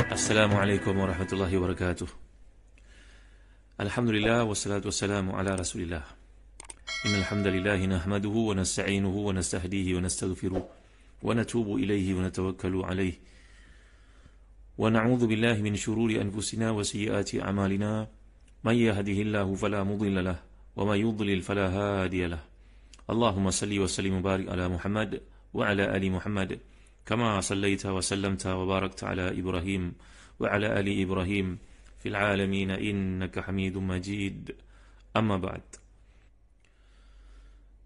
Assalamualaikum warahmatullahi wabarakatuh. Alhamdulillah wassalatu wassalamu ala Rasulillah. Innal hamdalillah nahmaduhu wa nasta'inuhu wa nastahdihi wa nastaghfiruh wa natubu ilayhi wa natawakkalu alayhi. Wa na'udzu billahi min shururi anfusina wa sayyiati a'malina. May yahdihillahu fala mudilla lahu wa may yudlil fala hadiya lahu. Allahumma salli wa sallim wa barik ala Muhammad wa ala ali Muhammad. كما صليت وسلمت وباركت على إبراهيم وعلى آل إبراهيم في العالمين إنك حميد مجيد أما بعد.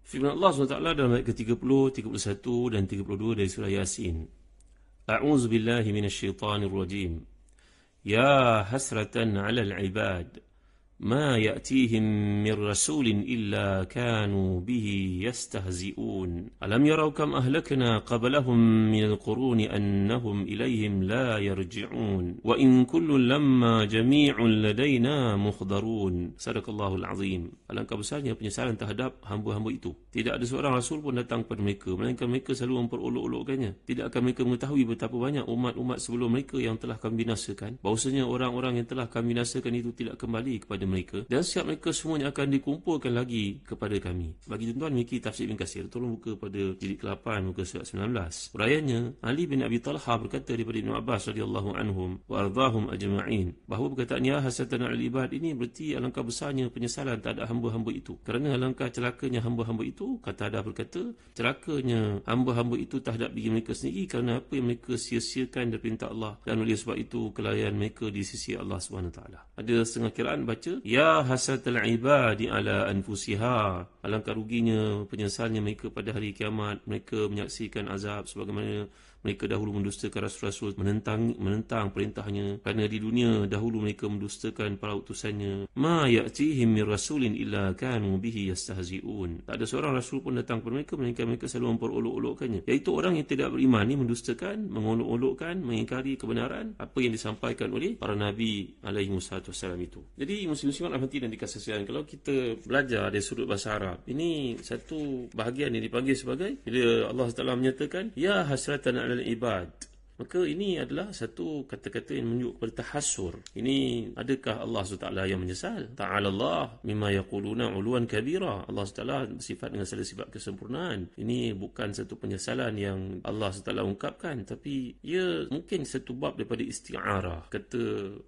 Firman Allah SWT dalam ayat ke-30, 31 dan 32 dari surah Yasin. A'udzu billahi minasyaitonir rajim. Ya hasratan 'alal 'ibad ما يأتيهم من رسول إلا كانوا به يستهزئون ألم يروا كم أهلكنا قبلهم من القرون أنهم إليهم لا يرجعون وإن كل لما جميع لدينا مخضرون. صدق الله العظيم. Alangkah besarnya penyesalan terhadap hamba-hamba itu. Tidak ada seorang rasul pun datang kepada mereka, melainkan mereka selalu memperolok-olokkannya. Tidak akan mereka mengetahui betapa banyak umat-umat sebelum mereka yang telah kami binasakan, bahawasanya orang-orang yang telah kami binasakan itu tidak kembali kepada mereka, dan setiap mereka semuanya akan dikumpulkan lagi kepada kami. Bagi tuan-tuan memiliki tafsir Ibn Katsir, tolong buka pada jilid ke-8 muka surat 19. Uraiannya, Ali bin Abi Talha berkata daripada Ibn Abbas radhiyallahu anhum wa ardahum ajma'in, bahawa perkataan ya hasatan al-ibad ini berarti alangkah besarnya penyesalan terhadap hamba-hamba itu. Kerana alangkah celakanya hamba-hamba itu, kata ada berkata, celakanya hamba-hamba itu terhadap diri mereka sendiri kerana apa yang mereka sia-siakan dari perintah Allah, dan oleh sebab itu kelalaian mereka di sisi Allah SWT. Ada setengah kiraan baca ya hasatal ibadi ala anfusiha, alangkah ruginya penyesalnya mereka pada hari kiamat, mereka menyaksikan azab sebagaimana mereka dahulu mendustakan rasul-rasul, menentang perintahnya, kerana di dunia dahulu mereka mendustakan para utusannya. Ma ya'tihim min rasulin illa kanu bihi yastahzi'un. Tak ada seorang rasul pun datang kepada mereka, melainkan mereka selalu memperolok-olokkannya, iaitu orang yang tidak beriman ini mendustakan, mengolok-olokkan, mengingkari kebenaran apa yang disampaikan oleh para nabi alaihi wassalam itu. Jadi muslim-muslimat rahmati dan dikasihi sekalian, kalau kita belajar dari sudut bahasa Arab, ini satu bahagian yang dipanggil sebagai, bila Allah Taala menyatakan ya hasratan 'alal ibad, maka ini adalah satu kata-kata yang menunjuk kepada tahassur. Ini adakah Allah SWT yang menyesal? Ta'ala Allah mimma yaquluna 'uluwan kabira. Allah SWT bersifat dengan segala sifat kesempurnaan. Ini bukan satu penyesalan yang Allah SWT ungkapkan, tapi ia mungkin satu bab daripada isti'arah. Kata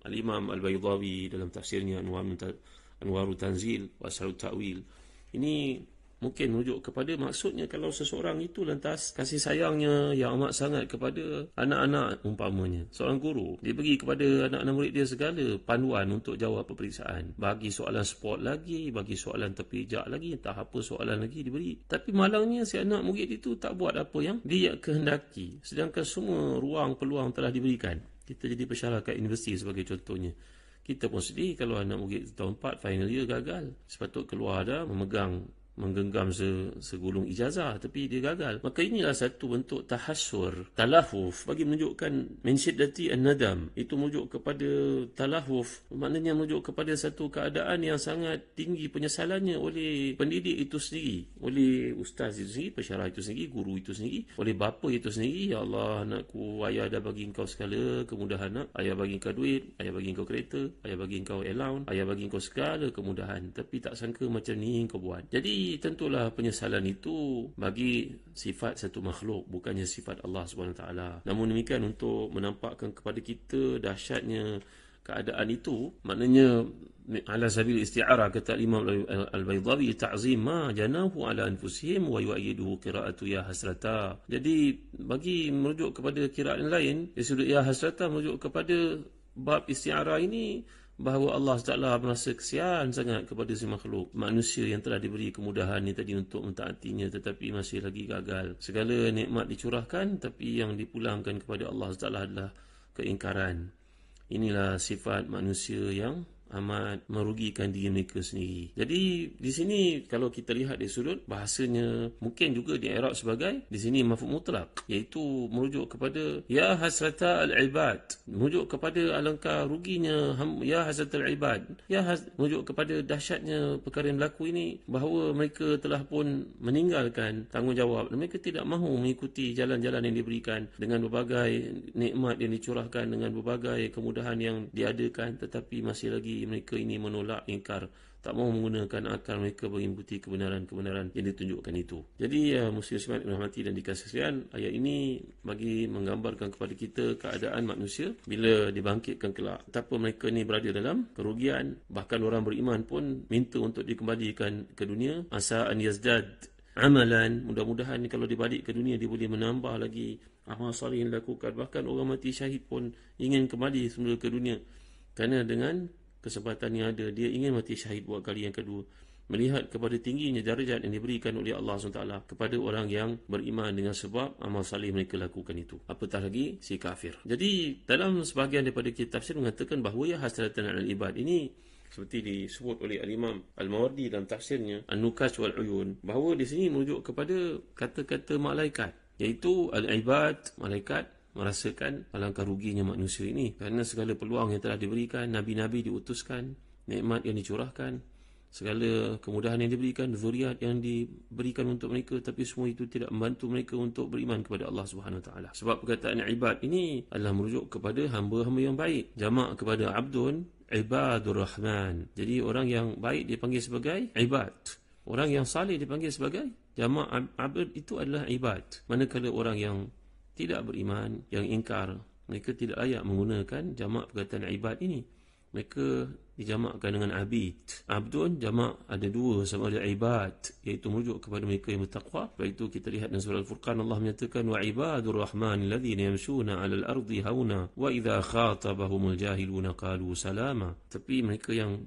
Al-Imam Al-Baydawi dalam tafsirnya Anwarul Tanzil wa Asrarut Ta'wil, ini mungkin merujuk kepada maksudnya kalau seseorang itu lantas kasih sayangnya yang amat sangat kepada anak-anak, umpamanya seorang guru, dia bagi kepada anak-anak murid dia segala panduan untuk jawab peperiksaan, bagi soalan sport lagi, bagi soalan terpijak lagi, entah apa soalan lagi diberi, tapi malangnya si anak murid itu tak buat apa yang dia kehendaki, sedangkan semua ruang peluang telah diberikan. Kita jadi pensyarah kat universiti sebagai contohnya, kita pun sedih kalau anak murid tahun 4 final year gagal, sepatut keluar dah menggenggam segulung ijazah, tapi dia gagal. Maka inilah satu bentuk tahassur, talahuf, bagi menunjukkan min syiddati an-nadam, itu merujuk kepada talahuf, maknanya merujuk kepada satu keadaan yang sangat tinggi penyesalannya oleh pendidik itu sendiri, oleh ustaz itu sendiri, pensyarah itu sendiri, guru itu sendiri, oleh bapa itu sendiri. Ya Allah, anakku, ayah dah bagi engkau segala kemudahan, nak. Ayah bagi engkau duit, ayah bagi engkau kereta, ayah bagi engkau allowance, ayah bagi engkau segala kemudahan, tapi tak sangka macam ni engkau buat. Jadi tentulah penyesalan itu bagi sifat satu makhluk, bukannya sifat Allah SWT. Namun demikian, untuk menampakkan kepada kita dahsyatnya keadaan itu, maknanya ala sabil isti'arah, kata Imam Al-Baydawi, ta'zim ma janahu ala anfusihim wa yu'ayyiduhu qira'atu ya hasrata. Jadi bagi merujuk kepada qira'at lain, ya hasrata merujuk kepada bab isti'arah ini, bahawa Allah Taala merasa kesian sangat kepada si makhluk manusia yang telah diberi kemudahan ni tadi untuk mentaatinya, tetapi masih lagi gagal. Segala nikmat dicurahkan, tapi yang dipulangkan kepada Allah Taala adalah keingkaran. Inilah sifat manusia yang amat merugikan diri mereka sendiri. Jadi di sini kalau kita lihat dari sudut bahasanya, mungkin juga di Arab sebagai di sini mafhum mutlak, iaitu merujuk kepada ya hasrata al-ibad, merujuk kepada alangkah ruginya ya hasratal ibad, merujuk kepada dahsyatnya perkara yang berlaku ini, bahawa mereka telah pun meninggalkan tanggungjawab dan mereka tidak mahu mengikuti jalan-jalan yang diberikan dengan berbagai nikmat yang dicurahkan, dengan berbagai kemudahan yang diadakan, tetapi masih lagi mereka ini menolak, ingkar, tak mahu menggunakan akal mereka mengikuti kebenaran-kebenaran yang ditunjukkan itu. Jadi muslim-muslimat yang dirahmati dan dikasihi sekalian, ayat ini bagi menggambarkan kepada kita keadaan manusia bila dibangkitkan kelak, betapa mereka ni berada dalam kerugian. Bahkan orang beriman pun minta untuk dikembalikan ke dunia, asa an yazdad amalan, mudah-mudahan kalau dibalik ke dunia dia boleh menambah lagi amal soleh yang dilakukan. Bahkan orang mati syahid pun ingin kembali semula ke dunia, kerana dengan kesempatan yang ada, dia ingin mati syahid buat kali yang kedua, melihat kepada tingginya darjat yang diberikan oleh Allah SWT kepada orang yang beriman dengan sebab amal salih mereka lakukan itu, apatah lagi si kafir. Jadi dalam sebahagian daripada kitab tafsir mengatakan bahawa ya hasratan al ibad ini seperti disebut oleh Al-Imam Al-Mawardi dalam tafsirnya An-Nukas wal Uyun, bahawa di sini merujuk kepada kata-kata malaikat, iaitu al-ibad, malaikat merasakan alangkah ruginya manusia ini kerana segala peluang yang telah diberikan, nabi-nabi diutuskan, nikmat yang dicurahkan, segala kemudahan yang diberikan, zuriat yang diberikan untuk mereka, tapi semua itu tidak membantu mereka untuk beriman kepada Allah Subhanahu Wa Taala. Sebab perkataan ibad ini adalah merujuk kepada hamba-hamba yang baik, jamak kepada abdun, ibadur rahman. Jadi orang yang baik dipanggil sebagai ibad, orang yang saleh dipanggil sebagai jamak abd, itu adalah ibad. Manakala orang yang tidak beriman, yang ingkar, mereka tidak layak menggunakan jamak perkataan ibad ini. Mereka dijamakkan dengan abid. Abdun jamak ada dua, sama ada ibad, iaitu merujuk kepada mereka yang bertakwa. Sebab itu kita lihat dalam surah Al-Furqan, Allah menyatakan wa ibadur rahman alladhina yamshuna 'alal ardi hauna wa idza khatabahumul jahiluna qalu salama. Tapi mereka yang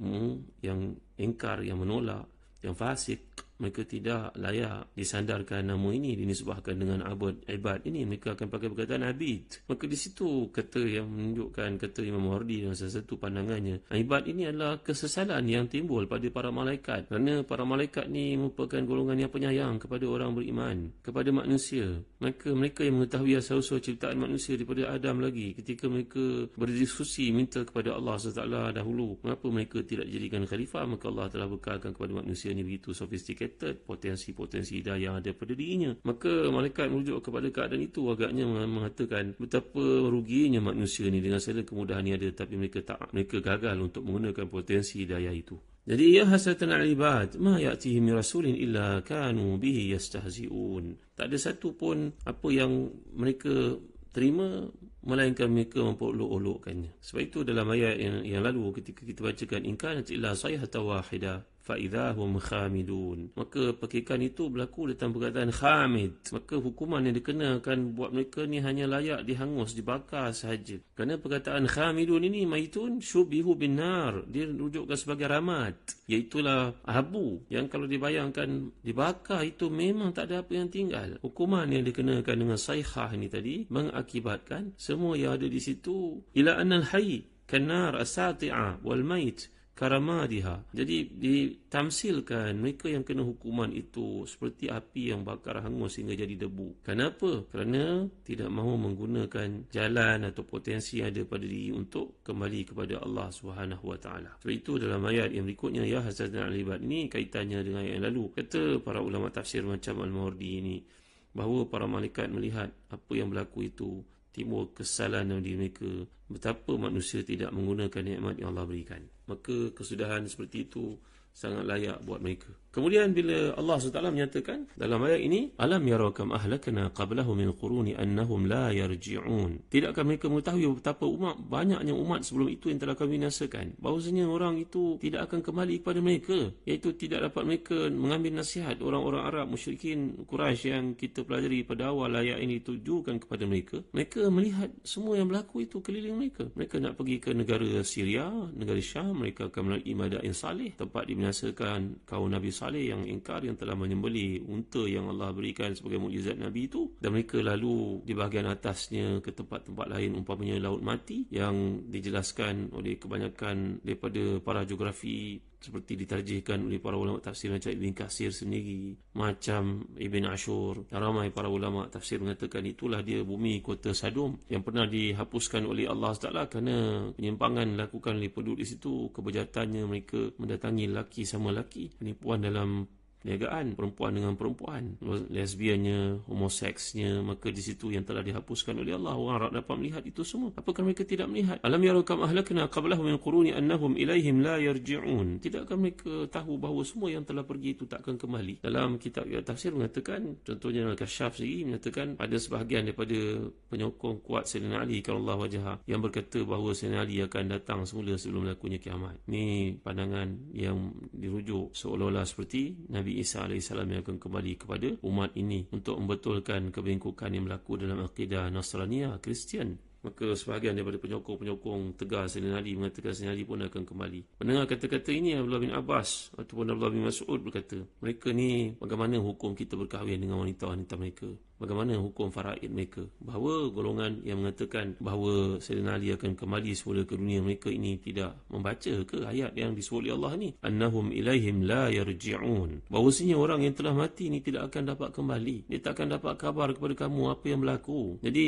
ingkar, yang menolak, yang fasik, mereka tidak layak disandarkan nama ini, dinisbahkan dengan ibad ini. Mereka akan pakai perkataan abid. Maka di situ kata yang menunjukkan, kata Imam Mawardi dalam salah satu pandangannya, ibad ini adalah kesesalan yang timbul pada para malaikat, kerana para malaikat ni merupakan golongan yang penyayang kepada orang beriman, kepada manusia. Maka mereka yang mengetahui asal-usul ciptaan manusia daripada Adam lagi, ketika mereka berdiskusi minta kepada Allah SWT dahulu mengapa mereka tidak dijadikan khalifah, maka Allah telah bekalkan kepada manusia ni begitu sophisticated potensi-potensi hidayah yang ada pada dirinya. Maka malaikat merujuk kepada keadaan itu, agaknya mengatakan betapa ruginya manusia ni dengan segala kemudahan yang ada, tapi mereka gagal untuk menggunakan potensi hidayah itu. Jadi ya hasratan al-ibad ma ya'tihim min rasulin illa kanu bihi yastahzi'un. Tak ada satu pun apa yang mereka terima melainkan mereka memperolok-olokkannya. Sebab itu dalam ayat yang lalu ketika kita bacakan in kanat illa sayhatan wahidah فَإِذَا هُمْ خَامِدُونَ, maka perkikan itu berlaku dalam perkataan khamid. Maka hukuman yang dikenakan buat mereka ni hanya layak dihangus, dibakar sahaja. Kerana perkataan khamidun ini maitun syubihu bin nar, dia rujukkan sebagai ramat, iaitulah abu yang kalau dibayangkan dibakar itu memang tak ada apa yang tinggal. Hukuman yang dikenakan dengan sayhah ini tadi mengakibatkan semua yang ada di situ ila annal hayy kanar as-sati'a wal mait karamadiha. Jadi ditamsilkan mereka yang kena hukuman itu seperti api yang bakar hangus sehingga jadi debu. Kenapa? Kerana tidak mahu menggunakan jalan atau potensi yang ada pada diri untuk kembali kepada Allah Subhanahu Wa Taala. Sebab itu dalam ayat yang berikutnya ya hasratan al-ibad ini kaitannya dengan ayat yang lalu. Kata para ulama tafsir macam Al-Mawardi ini bahawa para malaikat melihat apa yang berlaku itu, timbul kesalahan dalam diri mereka, betapa manusia tidak menggunakan nikmat yang Allah berikan. Maka kesudahan seperti itu sangat layak buat mereka. Kemudian bila Allah SWT menyatakan dalam ayat ini, alam yarau kam ahlakna qablahu min quruni annahum la yarji'un, tidakkah mereka mengetahui betapa banyaknya umat sebelum itu yang telah kami binasakan, bahawasanya orang itu tidak akan kembali kepada mereka, iaitu tidak dapat mereka mengambil nasihat. Orang-orang Arab musyrikin Quraisy yang kita pelajari pada awal ayat ini tujukan kepada mereka, mereka melihat semua yang berlaku itu keliling mereka. Mereka nak pergi ke negara Syria, negara Syam, mereka akan melalui madain salih, tempat membinasakan kaum Nabi Saleh yang ingkar, yang telah menyembelih unta yang Allah berikan sebagai mukjizat Nabi itu, dan mereka lalu di bahagian atasnya ke tempat-tempat lain, umpamanya laut mati, yang dijelaskan oleh kebanyakan daripada para geografi, seperti ditarjihkan oleh para ulama tafsir macam Ibn Katsir sendiri, macam Ibn Ashur, dan ramai para ulama tafsir mengatakan itulah dia bumi kota Sadom yang pernah dihapuskan oleh Allah SWT kerana penyimpangan dilakukan oleh penduduk di situ. Kebejatannya mereka mendatangi lelaki sama lelaki, penipuan dalam perniagaan, perempuan dengan perempuan, lesbiannya, homoseksnya, maka di situ yang telah dihapuskan oleh Allah. Orang dapat melihat itu semua. Apakah mereka tidak melihat? Alam yaru kam ahlakna qablahum min quruni annahum ilaihim la yarji'un. Tidakkah mereka tahu bahawa semua yang telah pergi itu takkan kembali? Dalam kitab tafsir mengatakan, contohnya Al-Kashaf sendiri menyatakan ada sebahagian daripada penyokong kuat Sayyidina Ali karramallahu wajhah yang berkata bahawa Sayyidina Ali akan datang semula sebelum berlakunya kiamat. Ini pandangan yang dirujuk seolah-olah seperti Nabi Isa AS yang akan kembali kepada umat ini untuk membetulkan kebengkokan yang berlaku dalam akidah Nasraniyah, Kristian. Maka sebahagian daripada penyokong-penyokong tegar Sayyidina Ali mengatakan Sayyidina Ali pun akan kembali. Mendengar kata-kata ini, Abdullah bin Abbas ataupun Abdullah bin Mas'ud berkata, mereka ni bagaimana hukum kita berkahwin dengan wanita-wanita mereka? Bagaimana hukum faraid mereka? Bahawa golongan yang mengatakan bahawa Sayyidina Ali akan kembali semula ke dunia, mereka ini tidak membaca ke ayat yang disebut oleh Allah ni? Annahum ilaihim la yarji'un. Bahawasanya orang yang telah mati ni tidak akan dapat kembali. Dia tak akan dapat kabar kepada kamu apa yang berlaku. Jadi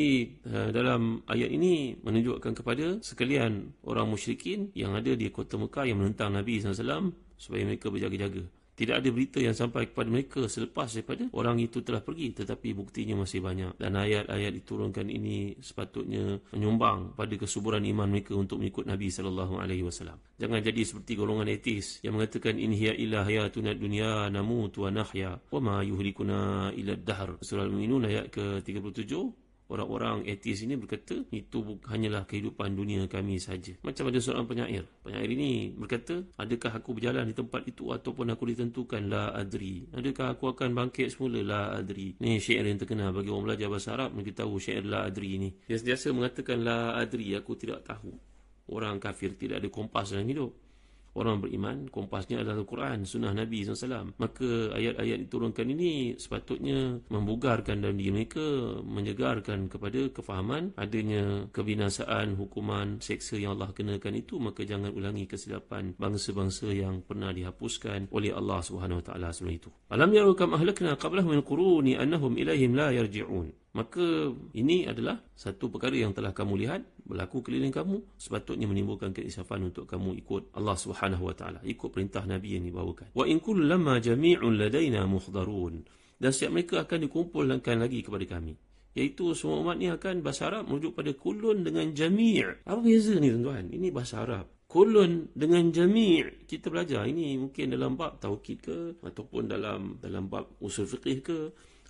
dalam ayat ini menunjukkan kepada sekalian orang musyrikin yang ada di kota Mekah yang menentang Nabi SAW supaya mereka berjaga-jaga. Tidak ada berita yang sampai kepada mereka selepas daripada orang itu telah pergi, tetapi buktinya masih banyak. Dan ayat-ayat diturunkan ini sepatutnya menyumbang pada kesuburan iman mereka untuk mengikut Nabi SAW. Jangan jadi seperti golongan etis yang mengatakan in hiya illa hayatuna dunya namutu wa nahya wa ma yuhlikuna illa ad-dahr. Surah Al-Mu'minun ayat ke-37. Orang-orang etis ini berkata, itu hanyalah kehidupan dunia kami saja. Macam ada seorang penyair. Penyair ini berkata, adakah aku berjalan di tempat itu ataupun aku ditentukan? La adri. Adakah aku akan bangkit semula? La adri. Ini syair yang terkenal bagi orang belajar bahasa Arab. Mereka tahu syair la adri ini. Dia sentiasa mengatakan la adri, aku tidak tahu. Orang kafir tidak ada kompas dalam hidup. Orang beriman, kompasnya adalah Al-Quran, sunnah Nabi SAW. Maka ayat-ayat diturunkan ini sepatutnya membugarkan dalam diri mereka, menyegarkan kepada kefahaman adanya kebinasaan, hukuman, seksa yang Allah kenakan itu. Maka jangan ulangi kesilapan bangsa-bangsa yang pernah dihapuskan oleh Allah SWT sebelum itu. Alam yaru kam ahlakna qablahum min quruni annahum ilaihim la yarji'un. Maka ini adalah satu perkara yang telah kamu lihat berlaku keliling kamu, sepatutnya menimbulkan keinsafan untuk kamu ikut Allah SWT, ikut perintah Nabi yang dibawakan. Wa in kullu lamma jami'un ladaina muhdarun. Dan setiap mereka akan dikumpulkan lagi kepada kami. Iaitu semua umat ni akan bahasa Arab merujuk pada kulun dengan jami'. Apa beza ni tuan-tuan? Ini bahasa Arab. Kulun dengan jami'. Kita belajar ini mungkin dalam bab taukid ke ataupun dalam bab usul fiqih ke.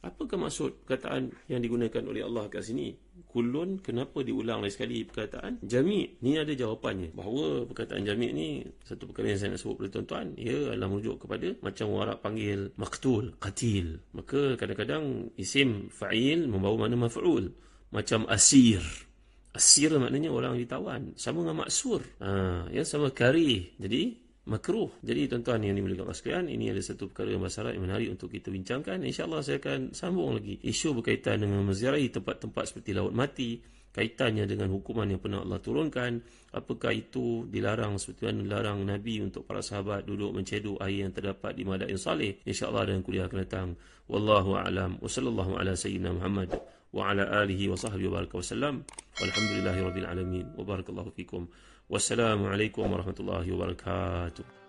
Apakah maksud perkataan yang digunakan oleh Allah kat sini? Kulun, kenapa diulang lagi sekali perkataan jami'? Ni ada jawapannya. Bahawa perkataan jami' ni, satu perkara yang saya nak sebut kepada tuan-tuan, ia adalah merujuk kepada macam orang Arab panggil maktul, qatil. Maka kadang-kadang isim fa'il membawa makna maf'ul. Macam asir. Asir maknanya orang ditawan. Sama dengan maksur. Yang sama karih. Jadi makruh. Jadi tuan-tuan yang dimuliakan Allah sekalian, ini ada satu perkara yang bahasa Arab yang menarik untuk kita bincangkan. InsyaAllah saya akan sambung lagi isu berkaitan dengan menziarahi tempat-tempat seperti laut mati, kaitannya dengan hukuman yang pernah Allah turunkan. Apakah itu dilarang seperti mana dilarang Nabi untuk para sahabat duduk menceduk air yang terdapat di Madain Saleh. InsyaAllah dalam kuliah akan datang. Wallahu a'lam wa sallallahu ala sayyidina Muhammad wa ala alihi wa sahbihi wa baraka wa sallam. Walhamdulillahi rabbil alamin wa barakallahu fikum. Wassalamualaikum warahmatullahi wabarakatuh.